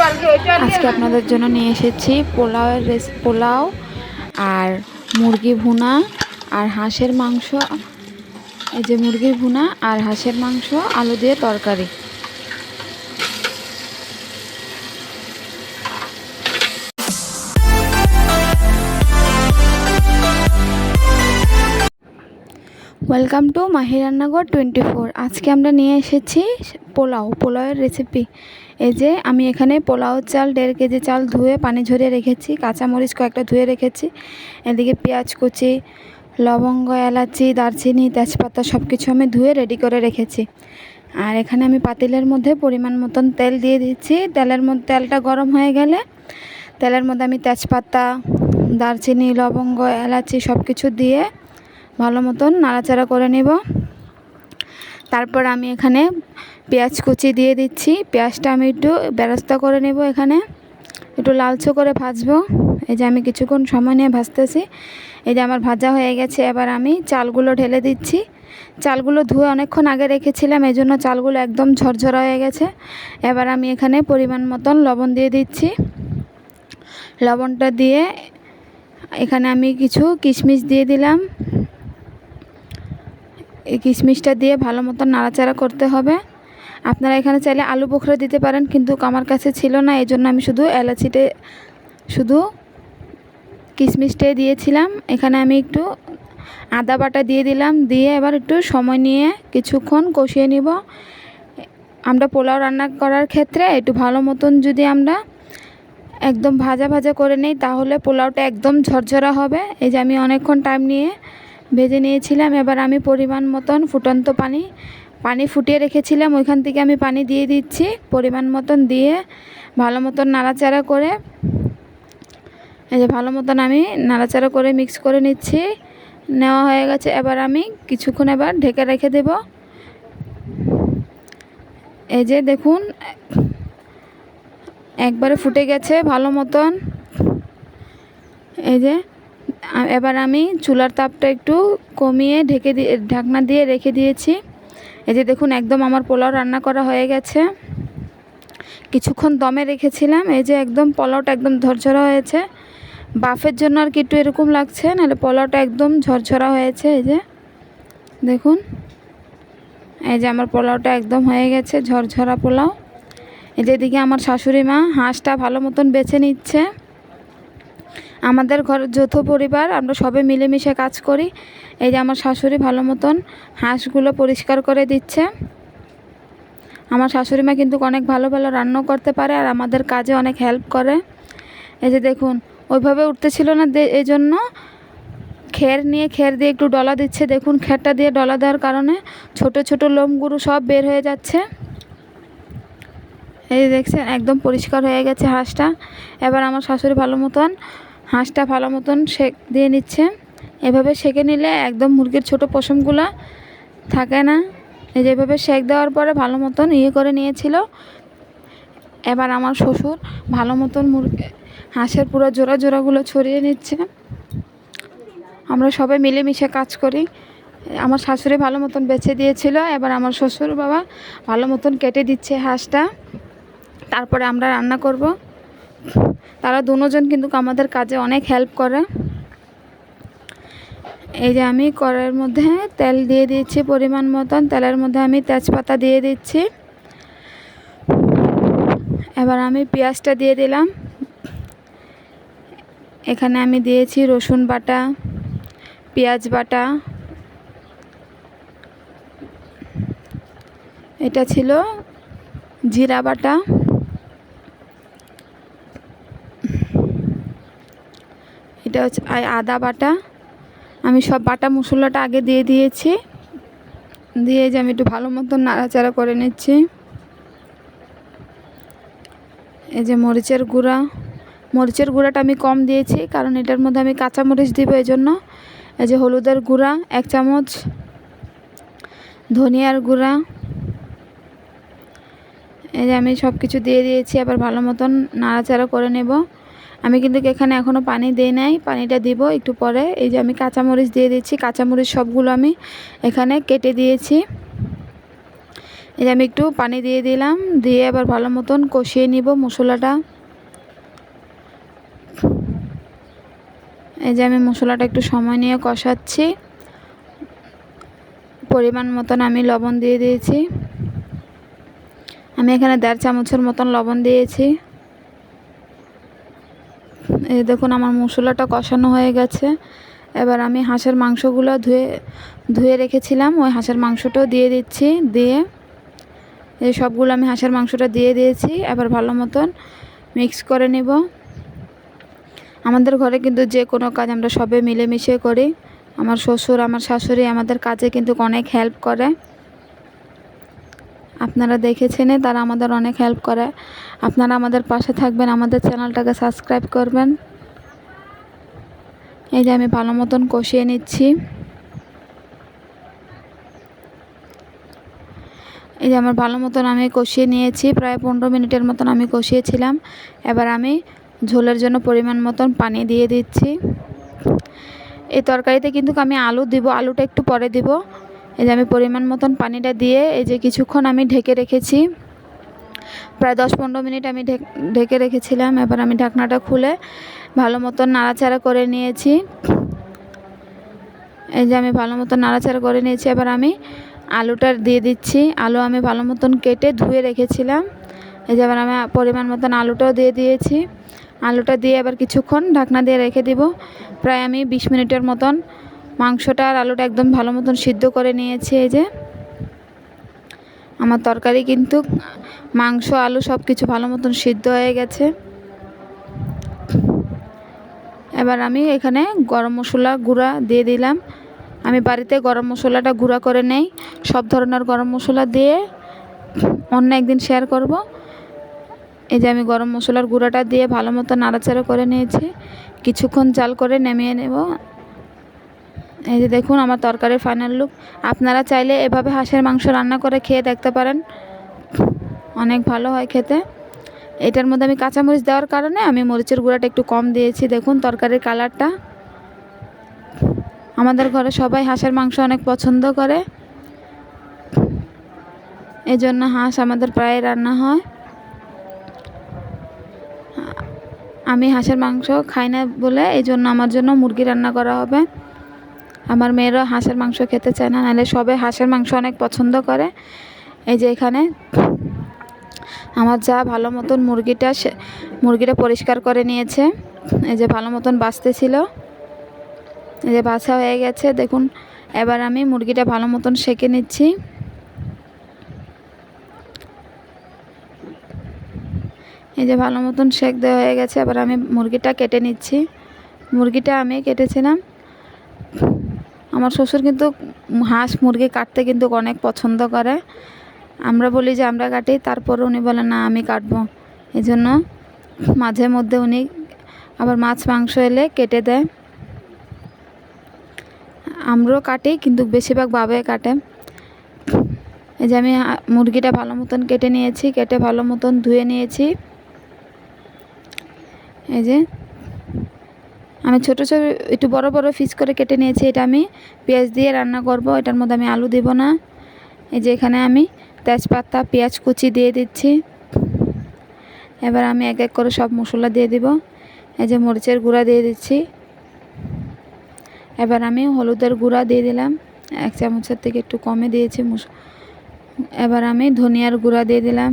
আজকে আপনাদের জন্য নিয়ে এসেছি পোলাও আর মুরগি ভুনা আর হাঁসের মাংস। এই যে মুরগির ভুনা আর হাঁসের মাংস আলু দিয়ে তরকারি। ওয়েলকাম টু মাহি রান্নাঘর 24। আজকে আমরা নিয়ে এসেছি পোলাওয়ের রেসিপি। এই যে আমি এখানে পোলাও চাল 1.5 কেজি চাল ধুয়ে পানি ঝরিয়ে রেখেছি, কাঁচামরিচ কয়েকটা ধুয়ে রেখেছি, এদিকে পেঁয়াজ কুচি, লবঙ্গ, এলাচি, দারচিনি, তেজপাতা সব কিছু আমি ধুয়ে রেডি করে রেখেছি। আর এখানে আমি পাতিলের মধ্যে পরিমাণ মতন তেল দিয়ে দিচ্ছি। তেলটা গরম হয়ে গেলে তেলের মধ্যে আমি তেজপাতা, দারচিনি, লবঙ্গ, এলাচি সব কিছু দিয়ে ভালো মতন নাড়াচাড়া করে নেব। তারপর আমি এখানে পেঁয়াজ কুচি দিয়ে দিচ্ছি। পেঁয়াজটা আমি একটু বেরেস্তা করে নেব, এখানে একটু লালচে করে ভাজবো। এই যে আমি কিছুক্ষণ সময় নিয়ে ভাজতেছি। এই যে আমার ভাজা হয়ে গেছে। এবার আমি চালগুলো ঢেলে দিচ্ছি। চালগুলো ধুয়ে অনেকক্ষণ আগে রেখেছিলাম, এই জন্য চালগুলো একদম ঝরঝরা হয়ে গেছে। এবার আমি এখানে পরিমাণ মতন লবণ দিয়ে দিচ্ছি। লবণটা দিয়ে এখানে আমি কিছু কিশমিশ দিয়ে দিলাম। এই কিশমিশটা দিয়ে ভালো মতন নাড়াচাড়া করতে হবে। আপনারা এখানে চাইলে আলু বোখরা দিতে পারেন, কিন্তু আমার কাছে ছিল না, এই জন্য আমি শুধু কিশমিশটাই দিয়েছিলাম। এখানে আমি একটু আদা বাটা দিয়ে দিলাম, দিয়ে এবার একটু সময় নিয়ে কিছুক্ষণ কষিয়ে নিব। আমরা পোলাও রান্না করার ক্ষেত্রে একটু ভালো মতন যদি আমরা একদম ভাজা ভাজা করে নেই, তাহলে পোলাওটা একদম ঝরঝরা হবে। এই যে আমি অনেকক্ষণ টাইম নিয়ে ভেজে নিয়েছিলাম। এবার আমি পরিমাণ মতন ফুটন্ত পানি ফুটিয়ে রেখেছিলাম, ওইখান থেকে আমি পানি দিয়ে দিচ্ছি পরিমাণ মতন, দিয়ে ভালো মতন নাড়াচাড়া করে, এই যে ভালো মতন আমি নাড়াচাড়া করে মিক্স করে নিচ্ছি। নেওয়া হয়ে গেছে। এবার আমি কিছুক্ষণ এবার ঢেকে রেখে দেব। এই যে দেখুন একবারে ফুটে গেছে ভালো মতন। এই যে এবার আমি চুলার তাপটা একটু কমিয়ে ঢাকনা দিয়ে রেখে দিয়েছি। এই যে দেখুন একদম আমার পোলাও রান্না করা হয়ে গেছে। কিছুক্ষণ দমে রেখেছিলাম। এই যে একদম পোলাওটা একদম ঝরঝরা হয়েছে। বাফের জন্য আর কি একটু এরকম লাগছে, নাহলে পোলাওটা একদম ঝরঝরা হয়েছে। এই যে দেখুন, এই যে আমার পোলাওটা একদম হয়ে গেছে ঝরঝরা পোলাও। এই যে এদিকে আমার শাশুড়ি মা হাঁসটা ভালো মতন বেছে নিচ্ছে। আমাদের ঘরের যৌথ পরিবার, আমরা সবাই মিলেমিশে কাজ করি। এই যে আমার শাশুড়ি ভালো মতন হাঁসগুলো পরিষ্কার করে দিচ্ছে। আমার শাশুড়ি মা কিন্তু অনেক ভালো ভালো রান্নাও করতে পারে, আর আমাদের কাজে অনেক হেল্প করে। এই যে দেখুন ওইভাবে উঠতেছিল না, এই জন্য খের দিয়ে একটু ডলা দিচ্ছে। দেখুন খেরটা দিয়ে ডলা দেওয়ার কারণে ছোট ছোট লোমগুলো সব বের হয়ে যাচ্ছে। এই দেখছেন একদম পরিষ্কার হয়ে গেছে হাঁসটা। এবার আমার শাশুড়ি ভালো মতন হাঁসটা ভালো মতন সেঁক দিয়ে নিচ্ছে। এভাবে সেঁকে নিলে একদম মুরগির ছোট পশমগুলো থাকে না। এই যে এভাবে সেঁক দেওয়ার পরে ভালো মতন করে নিয়েছিল। এবার আমার শ্বশুর ভালো মতন হাঁসের পুরো জোড়াগুলো ছড়িয়ে নিচ্ছে। আমরা সবাই মিলেমিশে কাজ করি। আমার শাশুড়ি ভালো মতন বেছে দিয়েছিল, এবার আমার শ্বশুর বাবা ভালো মতন কেটে দিচ্ছে হাঁসটা। তারপরে আমরা রান্না করব। তারা দুজন কিন্তু আমাদের কাজে অনেক হেল্প করে। এই যে আমি কড়াইয়ের মধ্যে তেল দিয়ে দিচ্ছি পরিমাণ মতন। তেলের মধ্যে আমি তেজপাতা দিয়ে দিচ্ছি। এবার আমি পেঁয়াজটা দিয়ে দিলাম। এখানে আমি দিয়েছি রসুন বাটা, পেঁয়াজ বাটা, এটা ছিল জিরা বাটা, এটা হচ্ছে আদা বাটা। আমি সব বাটা মশলাটা আগে দিয়ে দিয়েছি। দিয়ে যে আমি একটু ভালো মতন নাড়াচাড়া করে নিচ্ছি। এই যে মরিচের গুঁড়াটা আমি কম দিয়েছি, কারণ এটার মধ্যে আমি কাঁচামরিচ দিব, এই জন্য। এই যে হলুদের গুঁড়া 1 চামচ, ধনিয়ার গুঁড়া, এই যে আমি সব কিছু দিয়ে দিয়েছি। আবার ভালো মতন নাড়াচাড়া করে নেব। আমি কিন্তু এখানে এখনও পানি দিই নাই, পানিটা দিব একটু পরে। এই যে আমি কাঁচামরিচ দিয়ে দিচ্ছি। কাঁচামরিচ সবগুলো আমি এখানে কেটে দিয়েছি। এই যে আমি একটু পানি দিয়ে দিলাম, দিয়ে আবার ভালো মতন কষিয়ে নিব মশলাটা। এই যে আমি মশলাটা একটু সময় নিয়ে কষাচ্ছি। পরিমাণ মতন আমি লবণ দিয়ে দিয়েছি। আমি এখানে 1.5 চামচের মতন লবণ দিয়েছি। এই দেখুন আমার মশলাটা কষানো হয়ে গেছে। এবার আমি হাঁসের মাংসগুলো ধুয়ে রেখেছিলাম, ওই হাঁসের মাংসটাও দিয়ে দিচ্ছি। দিয়ে এই সবগুলো আমি হাঁসের মাংসটা দিয়ে দিয়েছি। এবার ভালো মতন মিক্স করে নিব। আমাদের ঘরে কিন্তু যে কোনো কাজ আমরা সবে মিলেমিশে করি। আমার শ্বশুর, আমার শাশুড়ি আমাদের কাজে কিন্তু অনেক হেল্প করে। আপনারা দেখেছেন, তারা আমাদের অনেক হেল্প করে। আপনারা আমাদের পাশে থাকবেন, আমাদের চ্যানেলটাকে সাবস্ক্রাইব করবেন। এই যে আমি ভালো মতন কষিয়ে নিচ্ছি। এই যে আমার ভালো মতন আমি কষিয়ে নিয়েছি, প্রায় 15 মিনিটের মতন আমি কষিয়েছিলাম। এবার আমি ঝোলের জন্য পরিমাণ মতন পানি দিয়ে দিচ্ছি। এই তরকারিতে কিন্তু আমি আলু দিব, আলুটা একটু পরে দিব। এই যে আমি পরিমাণ মতন পানিটা দিয়ে এই যে কিছুক্ষণ আমি ঢেকে রেখেছি, প্রায় 10-15 মিনিট আমি ঢেকে রেখেছিলাম। এবার আমি ঢাকনাটা খুলে ভালো মতন নাড়াচাড়া করে নিয়েছি। এই যে আমি ভালো মতন নাড়াচাড়া করে নিয়েছি। এবার আমি আলুটা দিয়ে দিচ্ছি। আলু আমি ভালো মতন কেটে ধুয়ে রেখেছিলাম। এই যে এবার আমি পরিমাণ মতন আলুটাও দিয়ে দিয়েছি। আলুটা দিয়ে এবার কিছুক্ষণ ঢাকনা দিয়ে রেখে দিব। প্রায় আমি 20 মিনিটের মতন মাংসটা আর আলুটা একদম ভালো মতন সিদ্ধ করে নিয়েছি। এই যে আমার তরকারি কিন্তু মাংস, আলু সব কিছু ভালো মতন সিদ্ধ হয়ে গেছে। এবার আমি এখানে গরম মশলা গুঁড়া দিয়ে দিলাম। আমি বাড়িতে গরম মশলাটা গুঁড়া করে নেই। সব ধরনের গরম মশলা দিয়ে অন্য একদিন শেয়ার করব। এই যে আমি গরম মশলার গুঁড়াটা দিয়ে ভালো মতো নাড়াচাড়া করে নিয়েছি। কিছুক্ষণ জাল করে নামিয়ে নেব। এই যে দেখুন আমার তরকারির ফাইনাল লুক। আপনারা চাইলে এভাবে হাঁসের মাংস রান্না করে খেয়ে দেখতে পারেন, অনেক ভালো হয় খেতে। এটার মধ্যে আমি কাঁচামরিচ দেওয়ার কারণে আমি মরিচের গুঁড়াটা একটু কম দিয়েছি। দেখুন তরকারির কালারটা। আমাদের ঘরে সবাই হাঁসের মাংস অনেক পছন্দ করে, এই জন্য হাঁস আমাদের প্রায় রান্না হয়। আমি হাঁসের মাংস খাই না বলে এই জন্য আমার জন্য মুরগি রান্না করা হবে। আমার মেয়েরা হাঁসের মাংস খেতে চায় না, নাহলে সবাই হাঁসের মাংস অনেক পছন্দ করে। এই যে এখানে আমার যা ভালো মতন মুরগিটা পরিষ্কার করে নিয়েছে। এই যে ভালো মতন বাছতেছিল, এই যে বাছা হয়ে গেছে দেখুন। এবার আমি মুরগিটা ভালো মতন সেঁকে নিচ্ছি। এই যে ভালো মতন সেঁক দেওয়া হয়ে গেছে। এবার আমি মুরগিটা কেটে নিচ্ছি। মুরগিটা আমি কেটেছিলাম। আমার শ্বশুর কিন্তু হাঁস মুরগি কাটতে কিন্তু অনেক পছন্দ করে। আমরা বলি যে আমরা কাটি, তারপরে উনি বলেন না আমি কাটবো। এই জন্য মাঝে মধ্যে উনি আবার মাছ মাংস এলে কেটে দেয়। আমরাও কাটি, কিন্তু বেশিরভাগ বাবাই কাটে। এই যে আমি মুরগিটা ভালো মতন কেটে নিয়েছি, কেটে ভালো মতন ধুয়ে নিয়েছি। এই যে আমি ছোটো ছোটো একটু বড় বড় পিস করে কেটে নিয়েছি। এটা আমি পেঁয়াজ দিয়ে রান্না করব, এটার মধ্যে আমি আলু দেব না। এই যে এখানে আমি তেজপাতা, পেঁয়াজ কুচি দিয়ে দিচ্ছি। এবার আমি এক এক করে সব মশলা দিয়ে দিব। এই যে মরিচের গুঁড়া দিয়ে দিচ্ছি। এবার আমি হলুদের গুঁড়া দিয়ে দিলাম, 1 চামচের থেকে একটু কমে দিয়েছি। এবার আমি ধনিয়ার গুঁড়া দিয়ে দিলাম।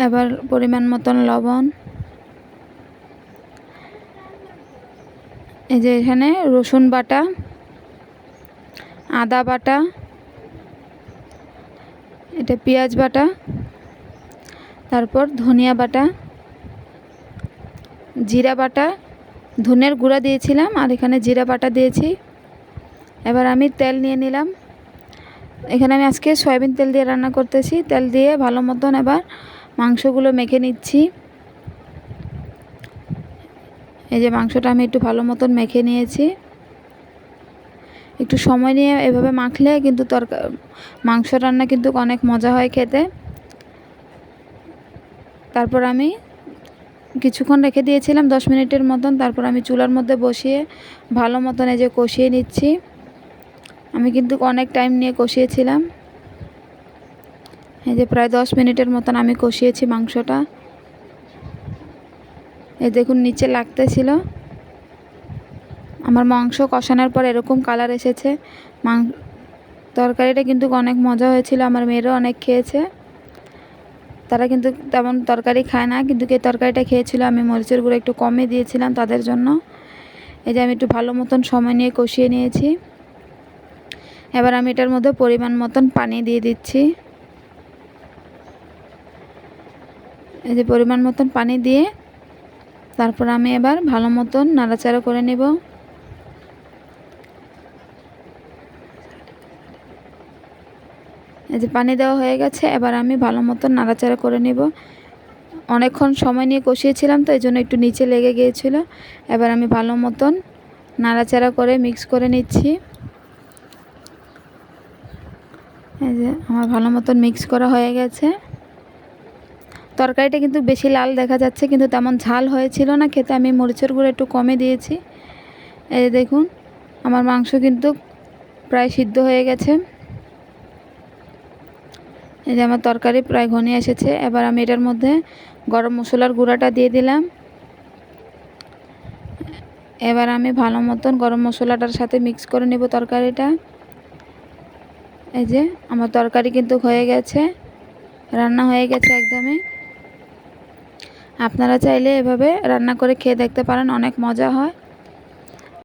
এবার পরিমাণ মতন লবণ। এই যে এখানে রসুন বাটা, আদা বাটা, এটা পেঁয়াজ বাটা, তারপর ধনিয়া বাটা, জিরা বাটা, ধনের গুঁড়া দিয়েছিলাম আর এখানে জিরা বাটা দিয়েছি। এবার আমি তেল নিয়ে নিলাম। এখানে আমি আজকে সয়াবিন তেল দিয়ে রান্না করতেছি। তেল দিয়ে ভালো মতন এবার মাংসগুলো মেখে নিচ্ছি। এই যে মাংসটা আমি একটু ভালো মতন মেখে নিয়েছি। একটু সময় নিয়ে এভাবে মাখলে কিন্তু মাংস রান্না কিন্তু অনেক মজা হয় খেতে। তারপর আমি কিছুক্ষণ রেখে দিয়েছিলাম 10 মিনিটের মতন। তারপর আমি চুলার মধ্যে বসিয়ে ভালো মতন এই যে কষিয়ে নিচ্ছি। আমি কিন্তু অনেক টাইম নিয়ে কষিয়েছিলাম। এই যে প্রায় 10 মিনিটের মতন আমি কষিয়েছি মাংসটা। এই দেখুন নিচে লাগতেছিল। আমার মাংস কষানোর পর এরকম কালার এসেছে। তরকারিটা কিন্তু অনেক মজা হয়েছিল, আমার মেয়েরও অনেক খেয়েছে। তারা কিন্তু তেমন তরকারি খায় না, কিন্তু এই তরকারিটা খেয়েছিল। আমি মরিচের গুঁড়ো একটু কমে দিয়েছিলাম তাদের জন্য। এই যে আমি একটু ভালো মতন সময় নিয়ে কষিয়ে নিয়েছি। এবার আমি এটার মধ্যে পরিমাণ মতন পানি দিয়ে দিচ্ছি। এই যে পরিমাণ মতন পানি দিয়ে তারপর আমি এবার ভালো মতন নাড়াচাড়া করে নেব। এই যে পানি দেওয়া হয়ে গেছে, এবার আমি ভালো মতন নাড়াচাড়া করে নেব। অনেকক্ষণ সময় নিয়ে কষিয়েছিলাম তো এই জন্য একটু নিচে লেগে গিয়েছিল। এবার আমি ভালো মতন নাড়াচাড়া করে মিক্স করে নিচ্ছি। এই যে আমার ভালো মতন মিক্স করা হয়ে গেছে। তরকারিটা কিন্তু বেশি লাল দেখা যাচ্ছে, কিন্তু তেমন ঝাল হয়েছিল না খেতে। আমি মরিচের গুঁড়ো একটু কমে দিয়েছি। এই দেখুন আমার মাংস কিন্তু প্রায় সিদ্ধ হয়ে গেছে। এই যে আমার তরকারি প্রায় ঘনিয়ে এসেছে। এবার আমি এটার মধ্যে গরম মশলার গুঁড়াটা দিয়ে দিলাম। এবার আমি ভালো মতন গরম মশলাটার সাথে মিক্স করে নেব তরকারিটা। এই যে আমার তরকারি কিন্তু হয়ে গেছে, রান্না হয়ে গেছে একদমই। আপনারা চাইলে এভাবে রান্না করে খেয়ে দেখতে পারেন, অনেক মজা হয়।